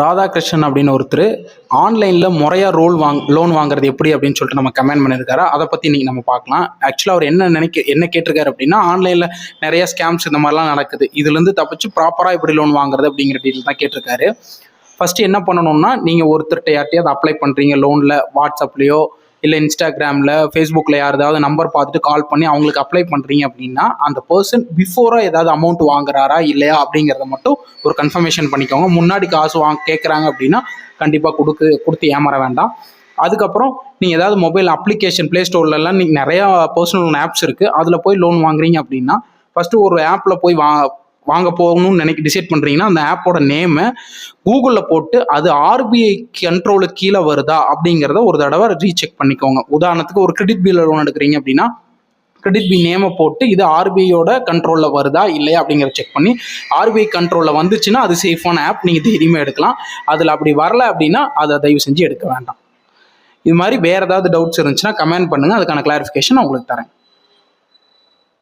ராதாகிருஷ்ணன் அப்படின்னு ஒருத்தர் ஆன்லைனில் முறையாக லோன் வாங்குறது எப்படி அப்படின்னு சொல்லிட்டு நம்ம கமெண்ட் பண்ணியிருக்காரு. அதை பற்றி இன்றைக்கி நம்ம பார்க்கலாம். ஆக்சுவலாக அவர் என்ன கேட்டிருக்காரு அப்படின்னா, ஆன்லைனில் நிறைய ஸ்கேம்ஸ் இந்த மாதிரிலாம் நடக்குது, இதுலேருந்து தப்பிச்சு ப்ராப்பராக எப்படி லோன் வாங்குறது அப்படிங்கிற டீட்டெயில் தான் கேட்டிருக்காரு. ஃபஸ்ட்டு என்ன பண்ணணும்னா, நீங்கள் ஒருத்தர்கிட்ட யார்ட்டையாவது அப்ளை பண்ணுறீங்க லோனில், வாட்ஸ்அப்லேயோ இல்லை இன்ஸ்டாகிராமில், ஃபேஸ்புக்கில் யாராவது நம்பர் பார்த்துட்டு கால் பண்ணி அவங்களுக்கு அப்ளை பண்ணுறீங்க அப்படின்னா, அந்த பர்சன் பிஃபோராக ஏதாவது அமௌண்ட் வாங்குறாரா இல்லையா அப்படிங்கிறத மட்டும் ஒரு கன்ஃபர்மேஷன் பண்ணிக்கோங்க. முன்னாடி காசு கேட்குறாங்க அப்படின்னா கண்டிப்பாக கொடுத்து ஏமாற வேண்டாம். அதுக்கப்புறம் நீங்கள் ஏதாவது மொபைல் அப்ளிகேஷன் ப்ளே ஸ்டோர்லலாம் நீங்கள் நிறையா பர்சனல் லோன் ஆப்ஸ் இருக்குது, அதில் போய் லோன் வாங்குறீங்க அப்படின்னா ஃபஸ்ட்டு ஒரு ஆப்பில் போய் வாங்க போகணும்னு டிசைட் பண்ணுறீங்கன்னா அந்த ஆப்போட நேமை கூகுளில் போட்டு அது ஆர்பிஐ கண்ட்ரோலுக்கு கீழே வருதா அப்படிங்கிறத ஒரு தடவை ரீசெக் பண்ணிக்கோங்க. உதாரணத்துக்கு ஒரு கிரெடிட் பில் லோன் எடுக்கிறீங்க அப்படின்னா கிரெடிட் பி நேமை போட்டு இது ஆர்பிஐயோட கண்ட்ரோலில் வருதா இல்லையா அப்படிங்கிறத செக் பண்ணி, ஆர்பிஐ கண்ட்ரோலில் வந்துச்சுன்னா அது சேஃபான ஆப், நீங்கள் தைரியமாக எடுக்கலாம். அதில் அப்படி வரல அப்படின்னா அதை தயவு செஞ்சு எடுக்க வேண்டாம். இது மாதிரி வேறு ஏதாவது டவுட்ஸ் இருந்துச்சுன்னா கமெண்ட் பண்ணுங்கள், அதுக்கான கிளாரிஃபிகேஷன் நான் உங்களுக்கு தரேன்.